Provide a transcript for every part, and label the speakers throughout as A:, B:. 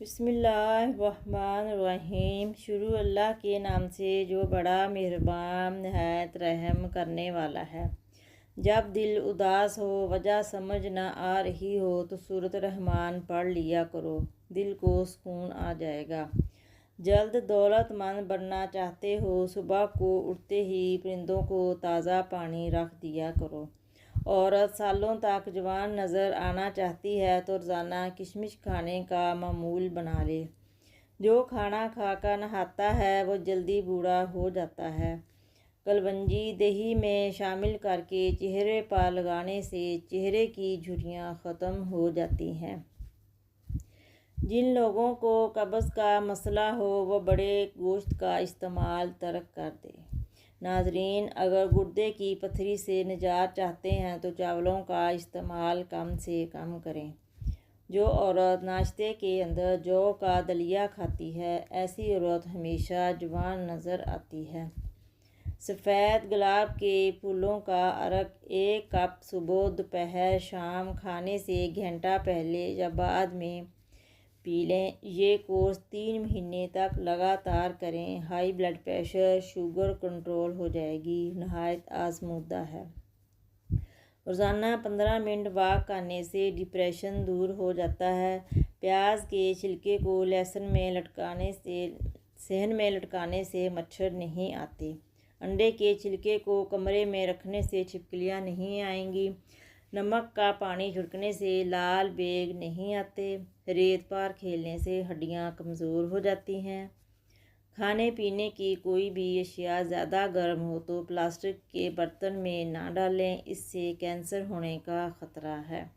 A: बिस्मिल्लाहिर्रहमानिर्रहीम। शुरू अल्लाह के नाम से जो बड़ा मेहरबान नहायत रहम करने वाला है। जब दिल उदास हो, वजह समझ न आ रही हो तो सूरत रहमान पढ़ लिया करो, दिल को सुकून आ जाएगा। जल्द दौलतमंद बनना चाहते हो, सुबह को उठते ही परिंदों को ताज़ा पानी रख दिया करो। औरत सालों तक जवान नज़र आना चाहती है तो रोज़ाना किशमिश खाने का मामूल बना ले। जो खाना खाकर नहाता है वो जल्दी बूढ़ा हो जाता है। कलवंजी दही में शामिल करके चेहरे पर लगाने से चेहरे की झुर्रियाँ ख़त्म हो जाती हैं। जिन लोगों को कब्ज़ का मसला हो वह बड़े गोश्त का इस्तेमाल तर्क कर दे। नाज़रीन, अगर गुर्दे की पथरी से निजात चाहते हैं तो चावलों का इस्तेमाल कम से कम करें। जो औरत नाश्ते के अंदर जौ का दलिया खाती है, ऐसी औरत हमेशा जवान नज़र आती है। सफ़ेद गुलाब के फूलों का अर्क 1 कप सुबह, दोपहर, शाम खाने से घंटा पहले या बाद में पी लें। ये कोर्स 3 महीने तक लगातार करें। High blood pressure, sugar control हो जाएगी। नहायत आज़मूदा है। रोज़ाना 15 मिनट वॉक करने से डिप्रेशन दूर हो जाता है। प्याज के छिलके को सहन में लटकाने से मच्छर नहीं आते। अंडे के छिलके को कमरे में रखने से छिपकलियाँ नहीं आएंगी। नमक का पानी छिड़कने से लाल बेग नहीं आते। रेत पर खेलने से हड्डियाँ कमज़ोर हो जाती हैं। खाने पीने की कोई भी अशिया ज़्यादा गर्म हो तो प्लास्टिक के बर्तन में ना डालें, इससे कैंसर होने का ख़तरा है।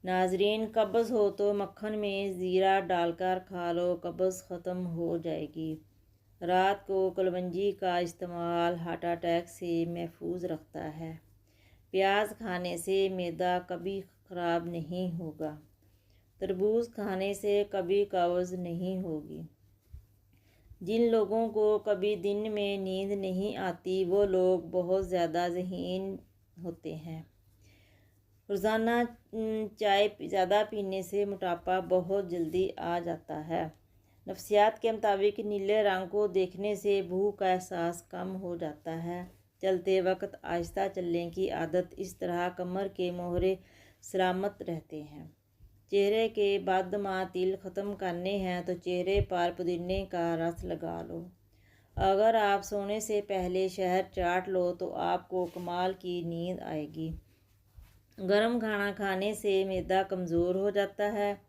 A: नाज़रीन, कब्ज़ हो तो मक्खन में ज़ीरा डालकर खा लो, कब्ज़ ख़त्म हो जाएगी। रात को कलवंजी का इस्तेमाल हार्ट अटैक से महफूज रखता है। प्याज खाने से मैदा कभी ख़राब नहीं होगा। तरबूज खाने से कभी कब्ज़ नहीं होगी। जिन लोगों को कभी दिन में नींद नहीं आती वो लोग बहुत ज़्यादा ज़हीन होते हैं। रोज़ाना चाय ज़्यादा पीने से मोटापा बहुत जल्दी आ जाता है। नफ्सियात के मुताबिक नीले रंग को देखने से भूख का एहसास कम हो जाता है। चलते वक्त आहिस्ता चलने की आदत, इस तरह कमर के मोहरे सलामत रहते हैं। चेहरे के बदमा तिल ख़त्म करने हैं तो चेहरे पर पुदीने का रस लगा लो। अगर आप सोने से पहले शहद चाट लो तो आपको कमाल की नींद आएगी। गर्म खाना खाने से मैदा कमज़ोर हो जाता है।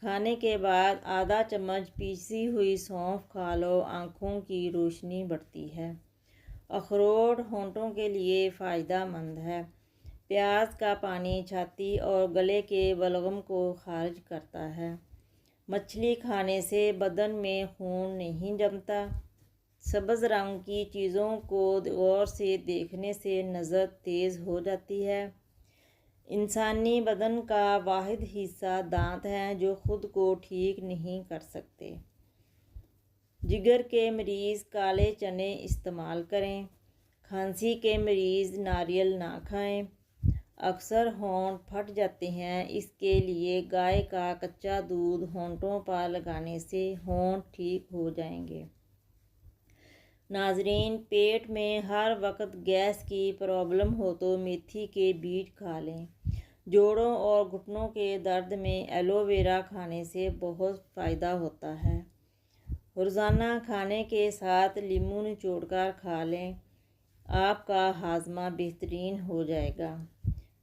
A: खाने के बाद आधा चम्मच पीसी हुई सौंफ खा लो, आँखों की रोशनी बढ़ती है। अखरोट होंठों के लिए फ़ायदेमंद है। प्याज का पानी छाती और गले के बलगम को खारिज करता है। मछली खाने से बदन में खून नहीं जमता। सब्ज़ रंग की चीज़ों को गौर से देखने से नज़र तेज़ हो जाती है। इंसानी बदन का वाहिद हिस्सा दांत हैं जो खुद को ठीक नहीं कर सकते। जिगर के मरीज़ काले चने इस्तेमाल करें। खांसी के मरीज़ नारियल ना खाएं। अक्सर होंठ फट जाते हैं, इसके लिए गाय का कच्चा दूध होंठों पर लगाने से होंठ ठीक हो जाएंगे। नाजरीन, पेट में हर वक्त गैस की प्रॉब्लम हो तो मेथी के बीज खा लें। जोड़ों और घुटनों के दर्द में एलोवेरा खाने से बहुत फ़ायदा होता है। रोज़ाना खाने के साथ नींबू निचोड़कर खा लें, आपका हाजमा बेहतरीन हो जाएगा।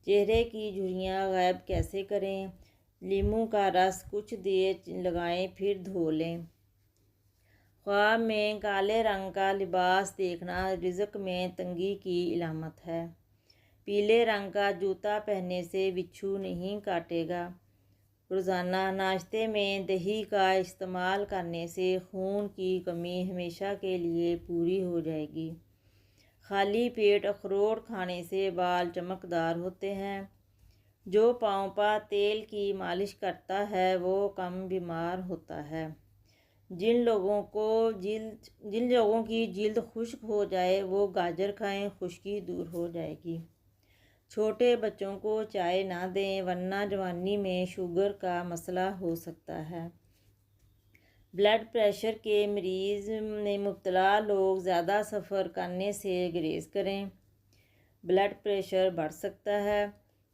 A: चेहरे की झुर्रियाँ गायब कैसे करें? नींबू का रस कुछ देर लगाएं फिर धो लें। ख्वाब में काले रंग का लिबास देखना रिज़्क में तंगी की इलामत है। पीले रंग का जूता पहनने से बिच्छू नहीं काटेगा। रोज़ाना नाश्ते में दही का इस्तेमाल करने से खून की कमी हमेशा के लिए पूरी हो जाएगी। खाली पेट अखरोट खाने से बाल चमकदार होते हैं। जो पाँव पर तेल की मालिश करता है वो कम बीमार होता है। जिन लोगों की जिल्द खुश्क हो जाए वो गाजर खाएं, खुश्की दूर हो जाएगी। छोटे बच्चों को चाय ना दें वरना जवानी में शुगर का मसला हो सकता है। ब्लड प्रेशर के मरीज़ में मुब्तला लोग ज़्यादा सफ़र करने से गुरेज करें। ब्लड प्रेशर बढ़ सकता है।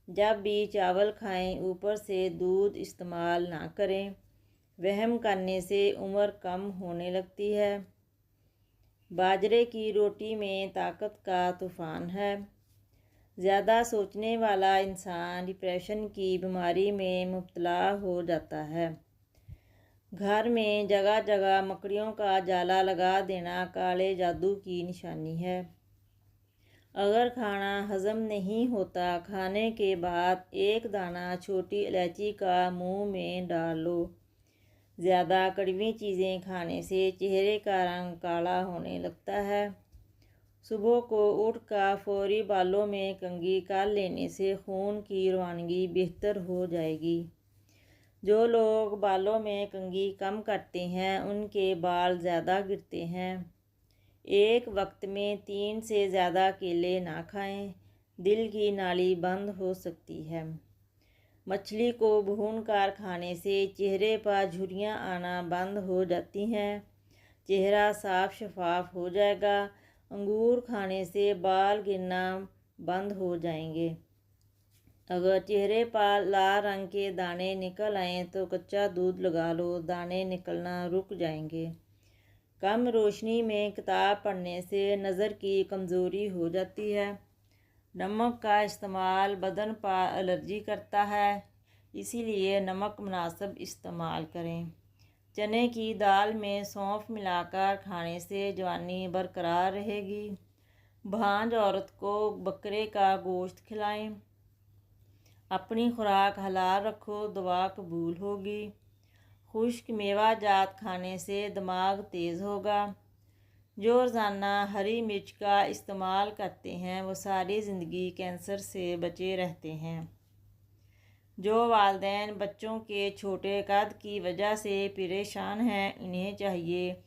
A: जब भी चावल खाएं, ऊपर से दूध इस्तेमाल ना करें। वहम करने से उम्र कम होने लगती है। बाजरे की रोटी में ताकत का तूफ़ान है। ज़्यादा सोचने वाला इंसान डिप्रेशन की बीमारी में मुब्तला हो जाता है। घर में जगह जगह मकड़ियों का जाला लगा देना काले जादू की निशानी है। अगर खाना हज़म नहीं होता, खाने के बाद एक दाना छोटी इलायची का मुंह में डाल लो। ज़्यादा कड़वी चीज़ें खाने से चेहरे का रंग काला होने लगता है। सुबह को उठकर फौरी बालों में कंघी कर लेने से खून की रवानगी बेहतर हो जाएगी। जो लोग बालों में कंघी कम करते हैं, उनके बाल ज़्यादा गिरते हैं। एक वक्त में 3 से ज़्यादा केले ना खाएं, दिल की नाली बंद हो सकती है। मछली को भूनकर खाने से चेहरे पर झुर्रियाँ आना बंद हो जाती हैं। चेहरा साफ शफाफ हो जाएगा। अंगूर खाने से बाल गिरना बंद हो जाएंगे। अगर चेहरे पर लाल रंग के दाने निकल आएँ तो कच्चा दूध लगा लो, दाने निकलना रुक जाएंगे। कम रोशनी में किताब पढ़ने से नज़र की कमज़ोरी हो जाती है। नमक का इस्तेमाल बदन पर एलर्जी करता है, इसीलिए नमक मुनासिब इस्तेमाल करें। चने की दाल में सौंफ मिलाकर खाने से जवानी बरकरार रहेगी। भांज औरत को बकरे का गोश्त खिलाएं। अपनी खुराक हलाल रखो, दुआ कबूल होगी। खुश्क मेवा जात खाने से दिमाग तेज़ होगा। जो रोज़ाना हरी मिर्च का इस्तेमाल करते हैं, वो सारी ज़िंदगी कैंसर से बचे रहते हैं। जो वालिदैन बच्चों के छोटे कद की वजह से परेशान हैं, उन्हें चाहिए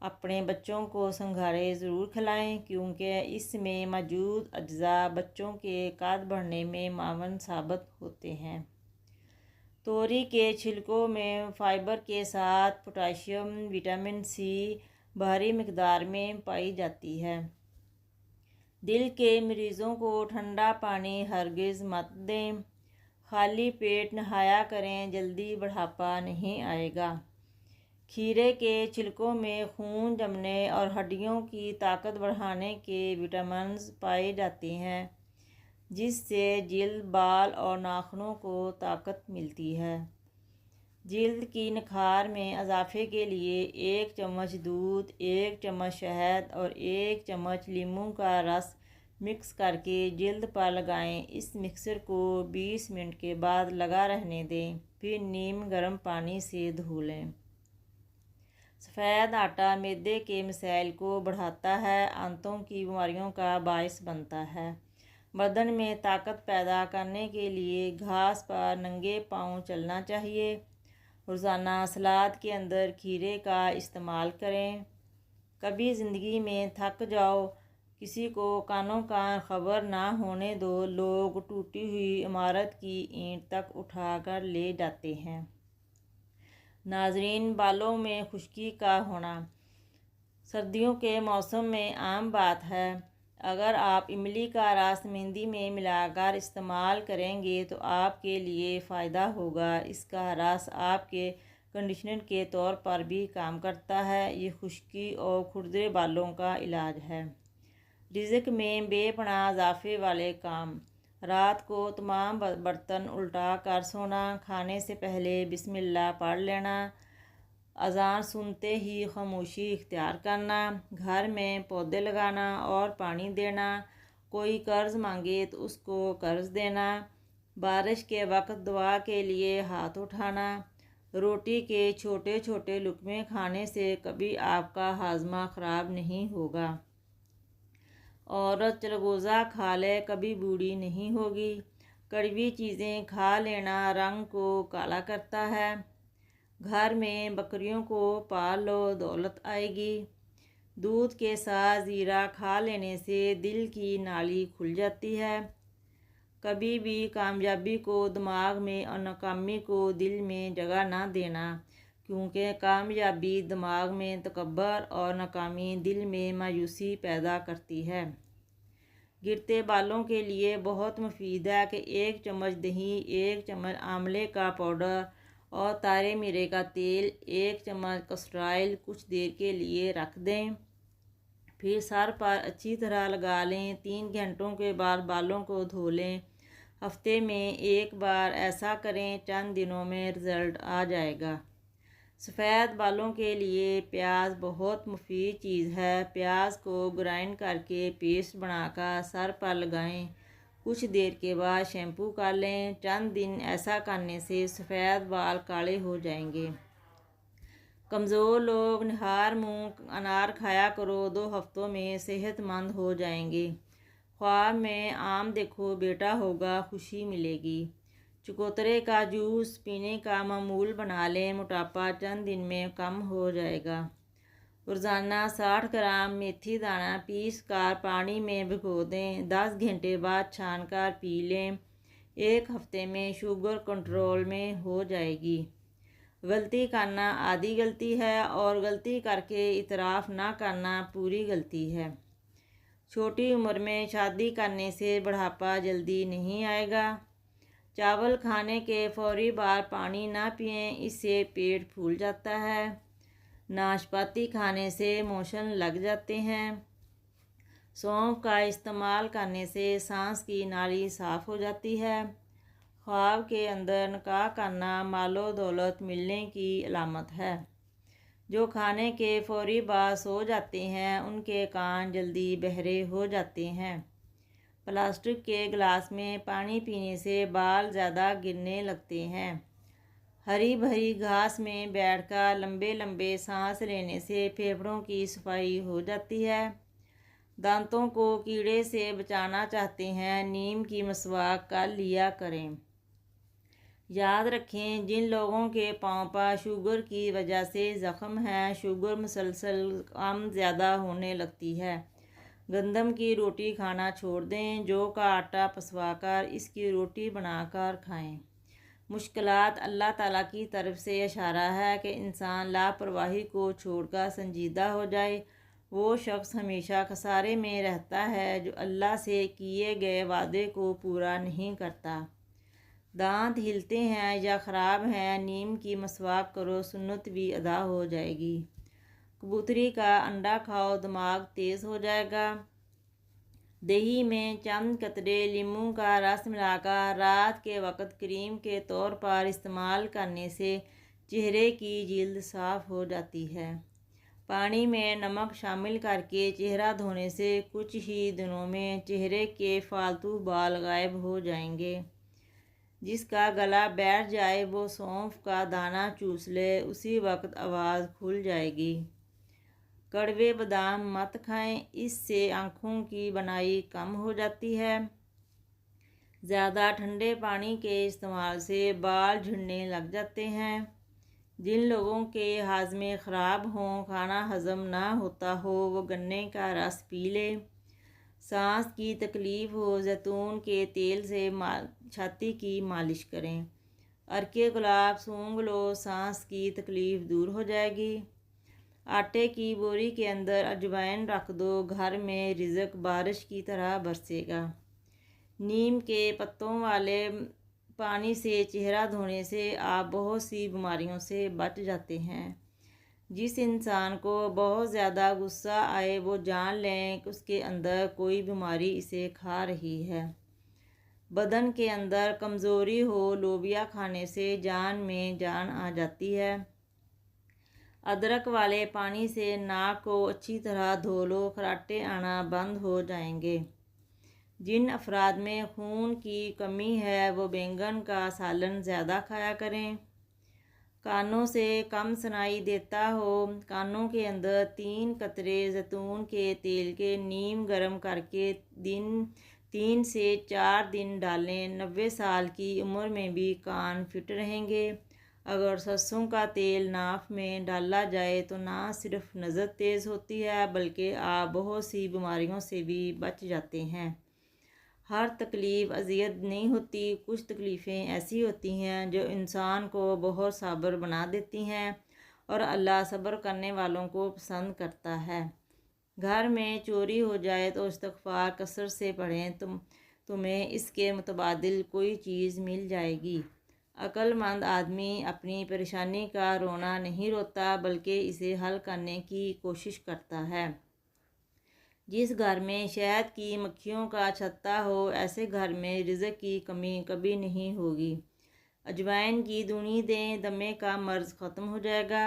A: अपने बच्चों को संघारे ज़रूर खिलाएं, क्योंकि इसमें मौजूद अज्जा बच्चों के कद बढ़ने में मावन साबित होते हैं। तोरी के छिलकों में फाइबर के साथ पोटाशियम, विटामिन सी भारी मिकदार में पाई जाती है। दिल के मरीज़ों को ठंडा पानी हरगिज़ मत दें। खाली पेट नहाया करें, जल्दी बुढ़ापा नहीं आएगा। खीरे के छिलकों में खून जमने और हड्डियों की ताकत बढ़ाने के विटामिन्स पाए जाते हैं, जिससे जिल्द, बाल और नाखूनों को ताकत मिलती है। जिल्द की निखार में इजाफे के लिए 1 चम्मच दूध, 1 चम्मच शहद और 1 चम्मच नींबू का रस मिक्स करके जिल्द पर लगाएं। इस मिक्सर को 20 मिनट के बाद लगा रहने दें, फिर नीम गर्म पानी से धो लें। सफ़ेद आटा मैदे के मसाइल को बढ़ाता है, आंतों की बीमारियों का बायस बनता है। बदन में ताकत पैदा करने के लिए घास पर नंगे पांव चलना चाहिए। रोज़ाना सलाद के अंदर खीरे का इस्तेमाल करें। कभी ज़िंदगी में थक जाओ, किसी को कानों कान खबर ना होने दो, लोग टूटी हुई इमारत की ईंट तक उठाकर ले जाते हैं। नाजरीन, बालों में खुश्की का होना सर्दियों के मौसम में आम बात है। अगर आप इमली का रस मेहंदी में मिलाकर इस्तेमाल करेंगे तो आपके लिए फ़ायदा होगा। इसका रस आपके कंडीशनर के तौर पर भी काम करता है। ये खुश्की और खुरदरे बालों का इलाज है। रिज़्क में बेपनाह इजाफे वाले काम। रात को तमाम बर्तन उल्टा कर सोना। खाने से पहले बिस्मिल्लाह पढ़ लेना। अज़ान सुनते ही खामोशी इख्तियार करना। घर में पौधे लगाना और पानी देना। कोई कर्ज़ मांगे तो उसको कर्ज़ देना। बारिश के वक्त दुआ के लिए हाथ उठाना। रोटी के छोटे छोटे लुक़मे खाने से कभी आपका हाजमा ख़राब नहीं होगा। औरत चलगोज़ा खा ले, कभी बूढ़ी नहीं होगी। कड़वी चीज़ें खा लेना रंग को काला करता है। घर में बकरियों को पाल लो, दौलत आएगी। दूध के साथ ज़ीरा खा लेने से दिल की नाली खुल जाती है। कभी भी कामयाबी को दिमाग में और नाकामी को दिल में जगह ना देना, क्योंकि कामयाबी दिमाग में तकब्बर और नाकामी दिल में मायूसी पैदा करती है। गिरते बालों के लिए बहुत मुफीद है कि 1 चम्मच दही, 1 चम्मच आंवले का पाउडर और तारे मीरे का तेल, 1 चम्मच कस्टर्ड ऑयल कुछ देर के लिए रख दें। फिर सर पर अच्छी तरह लगा लें। 3 घंटों के बाद बालों को धो लें। हफ्ते में 1 बार ऐसा करें, चंद दिनों में रिज़ल्ट आ जाएगा। सफ़ेद बालों के लिए प्याज बहुत मुफीद चीज़ है। प्याज को ग्राइंड करके पेस्ट बनाकर सर पर लगाएं। कुछ देर के बाद शैम्पू कर लें। चंद दिन ऐसा करने से सफ़ेद बाल काले हो जाएंगे। कमज़ोर लोग निहार मुँह अनार खाया करो, 2 हफ्तों में सेहतमंद हो जाएंगे। ख्वाब में आम देखो बेटा होगा, खुशी मिलेगी। चकोतरे का जूस पीने का मामूल बना लें, मोटापा चंद दिन में कम हो जाएगा। रोज़ाना 60 ग्राम मेथी दाना पीस कर पानी में भिगो दें, 10 घंटे बाद छान कर पी लें। 1 हफ्ते में शुगर कंट्रोल में हो जाएगी। गलती करना आधी गलती है और गलती करके इतराफ़ ना करना पूरी गलती है। छोटी उम्र में शादी करने से बुढ़ापा जल्दी नहीं आएगा। चावल खाने के फौरी बाद पानी ना पिएं, इससे पेट फूल जाता है। नाशपाती खाने से मोशन लग जाते हैं। सौंफ का इस्तेमाल करने से सांस की नाली साफ़ हो जाती है। ख्वाब के अंदर निकाह करना मालो दौलत मिलने की अलामत है। जो खाने के फौरी बाद सो जाते हैं, उनके कान जल्दी बहरे हो जाते हैं। प्लास्टिक के गिलास में पानी पीने से बाल ज़्यादा गिरने लगते हैं। हरी भरी घास में बैठकर लंबे लंबे सांस लेने से फेफड़ों की सफाई हो जाती है। दांतों को कीड़े से बचाना चाहते हैं, नीम की मसवाक कर लिया करें। याद रखें, जिन लोगों के पाँव पर शुगर की वजह से ज़ख्म है, शुगर मुसलसल कम ज़्यादा होने लगती है। गंदम की रोटी खाना छोड़ दें। जौ का आटा पसवाकर इसकी रोटी बनाकर खाएं। मुश्किलात अल्लाह ताला की तरफ से इशारा है कि इंसान लापरवाही को छोड़कर संजीदा हो जाए। वो शख्स हमेशा खसारे में रहता है जो अल्लाह से किए गए वादे को पूरा नहीं करता। दांत हिलते हैं या ख़राब हैं, नीम की मसवाक करो, सुन्नत भी अदा हो जाएगी। कबूतरी का अंडा खाओ, दिमाग तेज़ हो जाएगा। दही में चंद कतरे नींबू का रस मिलाकर रात के वक्त क्रीम के तौर पर इस्तेमाल करने से चेहरे की जिल्द साफ़ हो जाती है। पानी में नमक शामिल करके चेहरा धोने से कुछ ही दिनों में चेहरे के फालतू बाल गायब हो जाएंगे। जिसका गला बैठ जाए वो सौंफ का दाना चूस ले, उसी वक्त आवाज़ खुल जाएगी। कड़वे बादाम मत खाएं, इससे आँखों की बनाई कम हो जाती है। ज़्यादा ठंडे पानी के इस्तेमाल से बाल झड़ने लग जाते हैं। जिन लोगों के हाजमे ख़राब हों, खाना हज़म ना होता हो, वो गन्ने का रस पी ले। सांस की तकलीफ़ हो, जैतून के तेल से छाती की मालिश करें। अर्के गुलाब सूंघ लो, सांस की तकलीफ़ दूर हो जाएगी। आटे की बोरी के अंदर अजवाइन रख दो, घर में रिज़्क बारिश की तरह बरसेगा। नीम के पत्तों वाले पानी से चेहरा धोने से आप बहुत सी बीमारियों से बच जाते हैं। जिस इंसान को बहुत ज़्यादा गुस्सा आए वो जान लें कि उसके अंदर कोई बीमारी इसे खा रही है। बदन के अंदर कमज़ोरी हो, लोबिया खाने से जान में जान आ जाती है। अदरक वाले पानी से नाक को अच्छी तरह धो लो, खराटे आना बंद हो जाएंगे। जिन अफराद में खून की कमी है वो बैंगन का सालन ज़्यादा खाया करें। कानों से कम सुनाई देता हो, कानों के अंदर 3 कतरे जैतून के तेल के नीम गर्म करके दिन 3 से 4 दिन डालें। 90 साल की उम्र में भी कान फिट रहेंगे। अगर सरसों का तेल नाक में डाला जाए तो ना सिर्फ नज़र तेज़ होती है बल्कि आप बहुत सी बीमारियों से भी बच जाते हैं। हर तकलीफ़ अजियत नहीं होती, कुछ तकलीफ़ें ऐसी होती हैं जो इंसान को बहुत साबर बना देती हैं। और अल्लाह सब्र करने वालों को पसंद करता है। घर में चोरी हो जाए तो इस्तग़फ़ार कसरत से पढ़ें, तुम्हें इसके मुतबादिल कोई चीज़ मिल जाएगी। अक्लमंद आदमी अपनी परेशानी का रोना नहीं रोता, बल्कि इसे हल करने की कोशिश करता है। जिस घर में शहद की मक्खियों का छत्ता हो, ऐसे घर में रिज़्क़ की कमी कभी नहीं होगी। अजवाइन की दूनी दें, दमे का मर्ज़ ख़त्म हो जाएगा।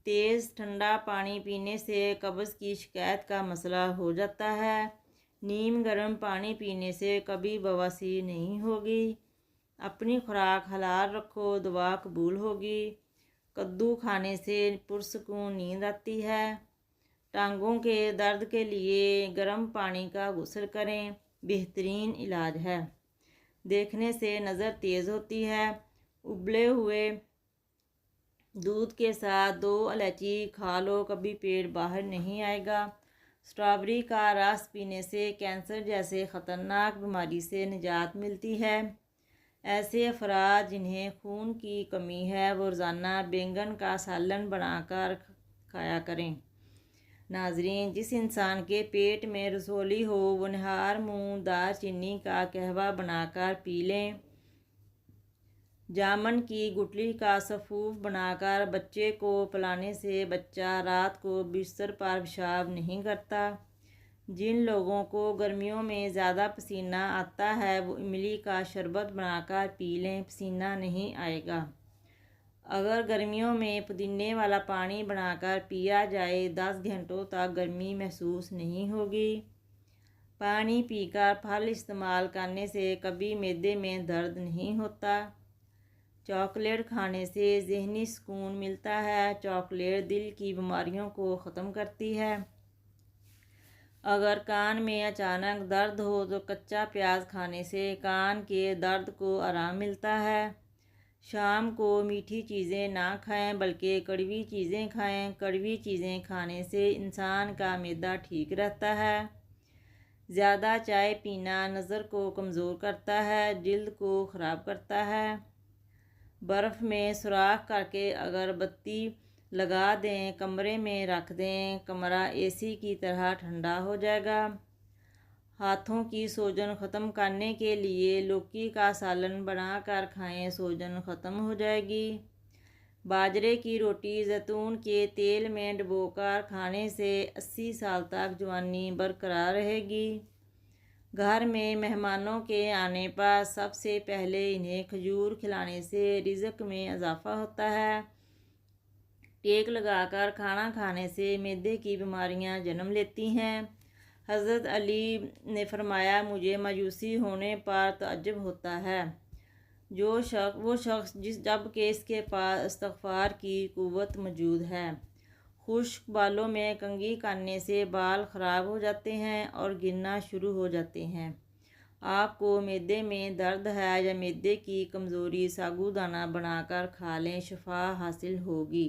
A: तेज़ ठंडा पानी पीने से कब्ज़ की शिकायत का मसला हो जाता है। नीम गर्म पानी पीने से कभी बवासीर नहीं होगी। अपनी खुराक हलाल रखो, दुआ कबूल होगी। कद्दू खाने से पुरसकून नींद आती है। टांगों के दर्द के लिए गर्म पानी का गुस्ल करें, बेहतरीन इलाज है। देखने से नज़र तेज़ होती है। उबले हुए दूध के साथ 2 इलायची खा लो, कभी पेट बाहर नहीं आएगा। स्ट्रॉबेरी का रस पीने से कैंसर जैसे ख़तरनाक बीमारी से निजात मिलती है। ऐसे अफराद जिन्हें खून की कमी है, वो रोज़ाना बैंगन का सालन बनाकर खाया करें। नाज़रीन, जिस इंसान के पेट में रसोली हो, वो निहार मुँह दालचीनी का कहवा बनाकर पी लें। जामन की गुठली का सफ़ूफ बनाकर बच्चे को पिलाने से बच्चा रात को बिस्तर पर पेशाब नहीं करता। जिन लोगों को गर्मियों में ज़्यादा पसीना आता है, वो इमली का शरबत बनाकर पी लें, पसीना नहीं आएगा। अगर गर्मियों में पुदीने वाला पानी बनाकर पिया जाए, 10 घंटों तक गर्मी महसूस नहीं होगी। पानी पीकर फल इस्तेमाल करने से कभी मैदे में दर्द नहीं होता। चॉकलेट खाने से ज़हनी सुकून मिलता है। चॉकलेट दिल की बीमारियों को ख़त्म करती है। अगर कान में अचानक दर्द हो तो कच्चा प्याज खाने से कान के दर्द को आराम मिलता है। शाम को मीठी चीज़ें ना खाएं, बल्कि कड़वी चीज़ें खाएं। कड़वी चीज़ें खाने से इंसान का मैदा ठीक रहता है। ज़्यादा चाय पीना नज़र को कमज़ोर करता है, जिल्द को ख़राब करता है। बर्फ़ में सुराख करके अगरबत्ती लगा दें, कमरे में रख दें, कमरा एसी की तरह ठंडा हो जाएगा। हाथों की सूजन ख़त्म करने के लिए लौकी का सालन बनाकर खाएं, सूजन ख़त्म हो जाएगी। बाजरे की रोटी जैतून के तेल में डुबोकर खाने से 80 साल तक जवानी बरकरार रहेगी। घर में मेहमानों के आने पर सबसे पहले इन्हें खजूर खिलाने से रिज़्क़ में इजाफ़ा होता है। टेक लगाकर खाना खाने से मैदे की बीमारियां जन्म लेती हैं। हज़रत अली ने फरमाया, मुझे मायूसी होने पर तअज्जुब होता है वो शख्स जबकि इसके पास इस्तग़फ़ार की क़ुव्वत मौजूद है। खुश्क बालों में कंघी करने से बाल ख़राब हो जाते हैं और गिरना शुरू हो जाते हैं। आपको मैदे में दर्द है या मैदे की कमज़ोरी, साबूदाना बनाकर खा लें, शफा हासिल होगी।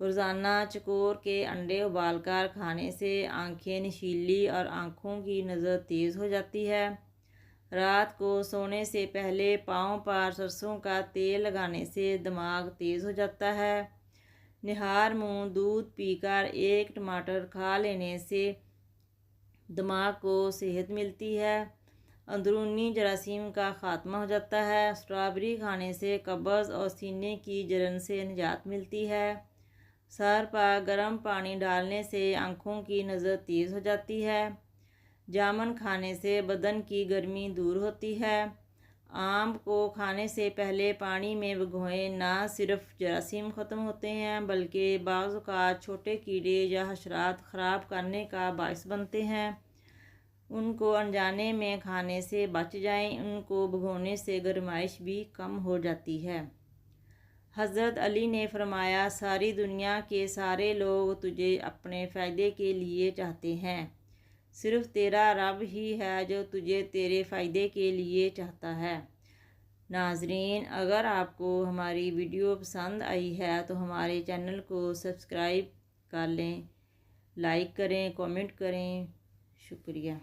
A: रोज़ाना चकोर के अंडे उबालकर खाने से आँखें नशीली और आँखों की नज़र तेज़ हो जाती है। रात को सोने से पहले पाँव पर सरसों का तेल लगाने से दिमाग तेज़ हो जाता है। निहार मुँह दूध पीकर 1 टमाटर खा लेने से दिमाग को सेहत मिलती है। अंदरूनी जरासीम का ख़ात्मा हो जाता है। स्ट्रॉबेरी खाने से कब्ज़ और सीने की जलन से निजात मिलती है। सर पर गर्म पानी डालने से आँखों की नज़र तेज़ हो जाती है। जामुन खाने से बदन की गर्मी दूर होती है। आम को खाने से पहले पानी में भिगोएं। ना सिर्फ जरासीम ख़त्म होते हैं, बल्कि बाज़ औक़ात छोटे कीड़े या हशरात ख़राब करने का बाइस बनते हैं। उनको अनजाने में खाने से बच जाएं। उनको भिगोने से गर्माइश भी कम हो जाती है। हज़रत अली ने फरमाया, सारी दुनिया के सारे लोग तुझे अपने फ़ायदे के लिए चाहते हैं, सिर्फ़ तेरा रब ही है जो तुझे तेरे फ़ायदे के लिए चाहता है। नाज़रीन, अगर आपको हमारी वीडियो पसंद आई है तो हमारे चैनल को सब्सक्राइब कर लें, लाइक करें, कमेंट करें। शुक्रिया।